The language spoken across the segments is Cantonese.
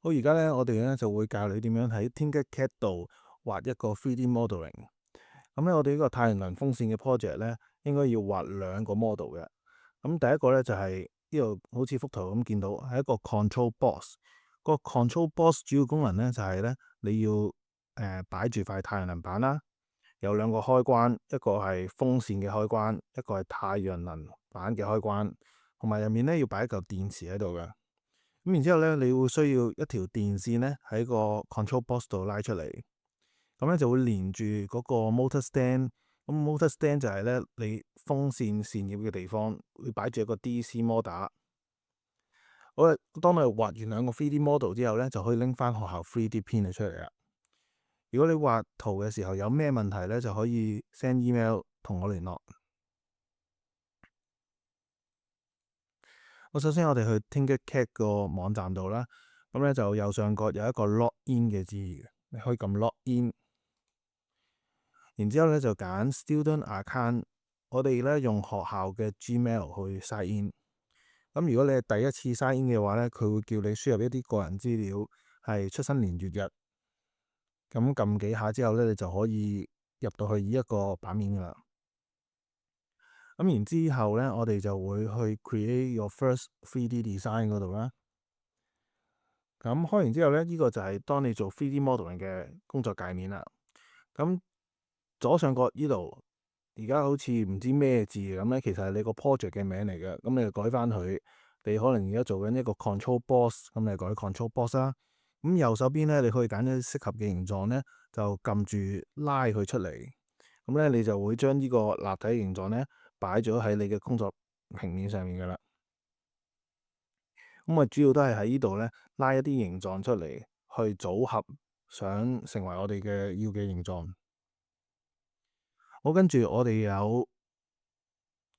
好，而家咧，我哋咧就會教你點樣喺 Tinkercad 度畫一個 3D modeling。咁咧，我哋呢個太陽能風扇嘅 project 咧，應該要畫兩個 model 嘅。咁第一個咧就係呢度好似幅圖咁見到，係一個 control box。個 control box 主要功能咧就係咧，你要擺住塊太陽能板啦，有兩個開關，一個係風扇嘅開關，一個係太陽能板嘅開關，同埋入面咧要擺一嚿電池喺度嘅。咁然之後咧，你會需要一條電線咧喺個 control box 度拉出嚟，咁咧就會連住嗰個 motor stand。咁 motor stand 就係咧你風扇扇葉嘅地方，會擺住一個 DC motor。好啦，當你畫完兩個 3D model 之後咧，就可以拎翻學校 3D print 出嚟啦。如果你畫圖嘅時候有咩問題咧，就可以 send email 同我聯絡。首先我哋去 Tinkercad 個網站度啦，咁咧就右上角有一個 login 嘅字，你可以撳 login，然之後咧就揀 student account。我哋咧用學校嘅 Gmail 去 sign in。咁如果你係第一次 sign in 嘅話咧，佢會叫你輸入一啲個人資料，係出生年月日。咁撳幾下之後咧，你就可以入到去呢一個版面噶啦。咁然之後咧，我哋就會去 create your first 3D design 嗰度啦。咁開完之後咧，呢個就係當你做 3D modeling 嘅工作界面啦。咁左上角呢度而家好似唔知咩字咁咧，其實係你個 project 嘅名嚟嘅。咁你就改翻佢。你可能而家做緊一個 control box，咁你改 control box 啦。咁右手邊咧，你可以揀啲適合嘅形狀咧，就撳住拉佢出嚟。咁咧，你就會將呢個立體形狀咧擺咗喺你嘅工作平面上面噶啦。咁主要都係喺呢度咧拉一啲形狀出嚟，去組合，想成為我哋嘅要嘅形狀。好，跟住我哋有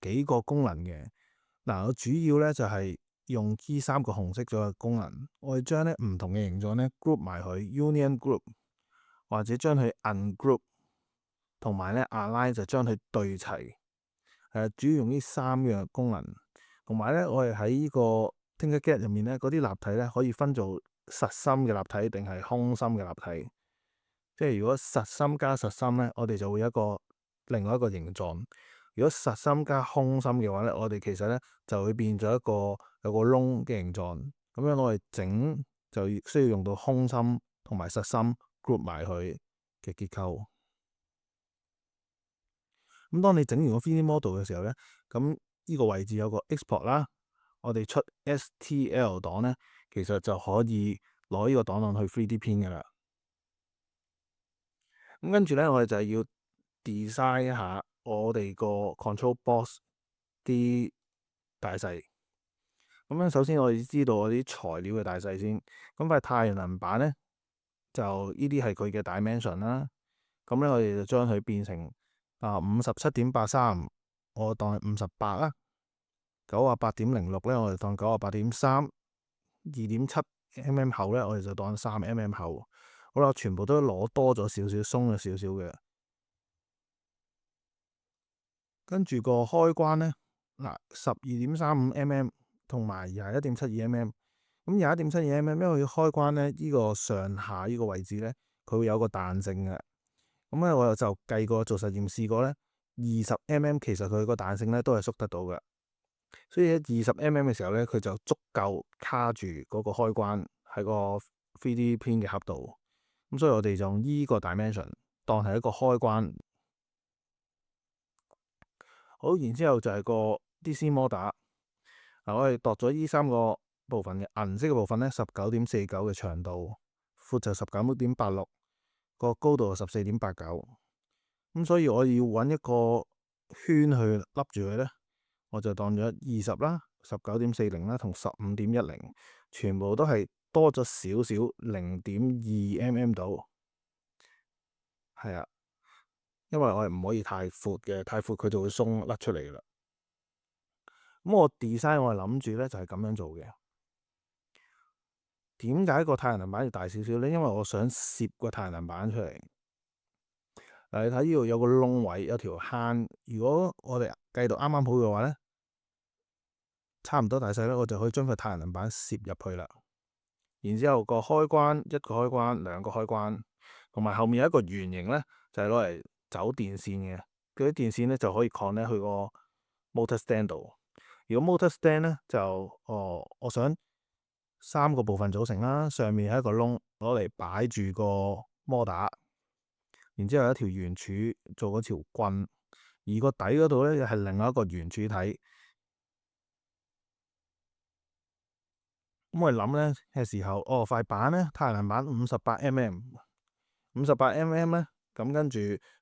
幾個功能嘅。我主要咧就係用呢三個紅色咗嘅功能，我哋將咧唔同嘅形狀咧 group 埋佢 union group，或者將佢 ungroup，同埋咧 align 就將佢對齊。主要用呢三樣功能。同埋咧，我哋喺呢個 Tinkercad 入面咧，嗰啲立體咧可以分做實心嘅立體定係空心嘅立體。即係如果實心加實心咧，我哋就會有另外一個形狀。如果實心加空心嘅話咧，我哋其實咧就會變咗有個窿嘅形狀。咁樣我哋整就需要用到空心同埋實心 group 埋佢嘅結構。咁當你整完個 3D model 嘅時候咧，咁呢個位置有個 export 啦，我哋出 STL 檔咧，其實就可以攞呢個檔案去 3D print 嘅啦。咁跟住咧，我哋就係要 design 一下我哋個 control box 啲大細。咁樣首先我哋要知道我啲材料嘅大細先。咁塊太陽能板咧，就呢啲係佢嘅 dimension 啦。咁咧我哋就將佢變成57.83，我當係58啦。98.06咧，我哋當98.3。2.7mm 厚咧，我哋就當3mm 厚。好啦，全部都攞多咗少少，鬆咗少少嘅。跟住個開關咧，12.35mm 同埋21.72mm。咁21.72mm，因為開關咧呢個上下呢個位置咧，佢會有個彈性嘅。咁咧我就計過做實驗試過咧，20mm 其實佢個彈性咧都係縮得到嘅。所以喺20mm 嘅時候咧，佢就足夠卡住嗰個開關喺個 3D print 嘅盒度。咁所以我哋就用呢個 dimension 當係一個開關。好，然之後就係個 DC motor。我哋度咗呢三個部分嘅銀色嘅部分咧，19.49嘅長度，闊就19.86，個高度就14.89。咁所以我要揾一個圈去笠住佢咧，我就當咗20啦、19.40啦同15.10，全部都係多咗少少0.2mm 度。係啊，因為我係唔可以太闊嘅，太闊佢就會鬆甩出嚟噶啦。咁我 design 我係諗住咧就係咁樣做嘅。點解個太陽能板要大少少咧？因為我想攝個太陽能板出嚟。你睇呢度有個窿位，有條坑。如果我哋計到啱啱好嘅話咧，差唔多大細咧，我就可以將個太陽能板攝入去啦。然之後個開關一個開關兩個開關，同埋後面有一個圓形咧，就係攞嚟走電線嘅。嗰啲電線咧就可以 connect 去個 motor stand 度。如果 motor stand 咧就我想三個部分組成啦，上面係一個窿攞嚟擺住個摩打，然之後有一條圓柱做嗰條棍，而個底嗰度咧又係另外一個圓柱體。咁我哋諗咧嘅時候，塊板咧太陽能板58mm，咧，咁跟住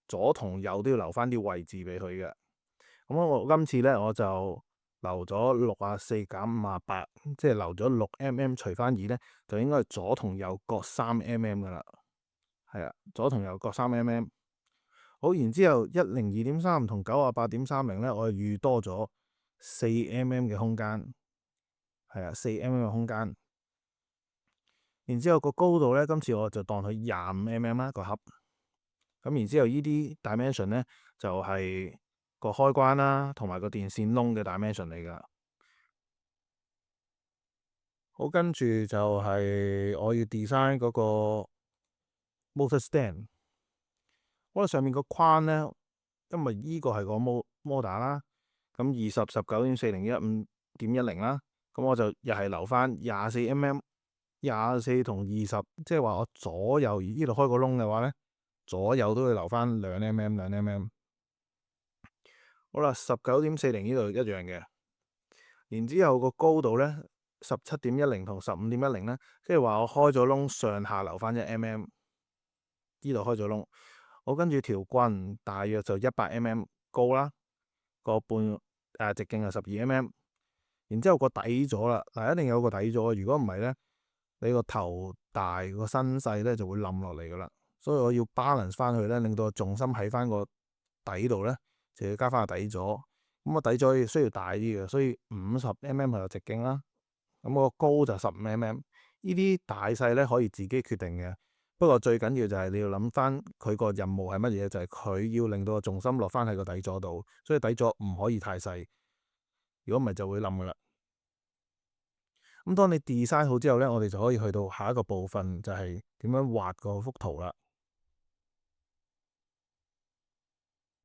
左同右都要留翻啲位置俾佢嘅。咁我今次咧我就留咗64減58，即係留咗6mm除翻2咧，就應該係左同右各3mm噶啦。係啊，左同右各3mm。好，然之後102.3同98.30咧，我預多咗4mm嘅空間。係啊，4mm嘅空間。然之後個高度咧，今次我就當佢25mm啦個盒。咁然之後呢啲 dimension 咧就係個開關啦，同埋個電線窿嘅 dimension 嚟㗎。好，跟住就係我要 design 嗰個 motor stand。我哋上面個框咧，因為依個係個摩打啦，咁20、19.40、15.10啦，咁我就又係留翻24mm。24同20，即係話我左右呢度開個窿嘅話咧，左右都要留翻2mm。好啦，19.40呢度一樣嘅。然之後個高度咧，17.10同15.10咧，即係話我開咗窿上下留翻1mm，呢度開咗窿。我跟住條棍大約就100mm高啦，個半直徑係12mm。然之後個底座啦，一定有個底座，如果唔係咧，你個頭大個身細咧就會冧落嚟噶啦。所以我要 balance 翻去咧，令到個重心喺翻個底度咧，就要加翻個底座。咁個底座需要大啲嘅，所以50mm係個直徑啦。咁個高就15mm。呢啲大細咧可以自己決定嘅。不過最緊要就係你要諗翻佢個任務係乜嘢，就係佢要令到個重心落翻喺個底座度，所以底座唔可以太細，如果唔係就會冧噶啦。咁當你 design 好之後咧，我哋就可以去到下一個部分，就係點樣畫個幅圖啦。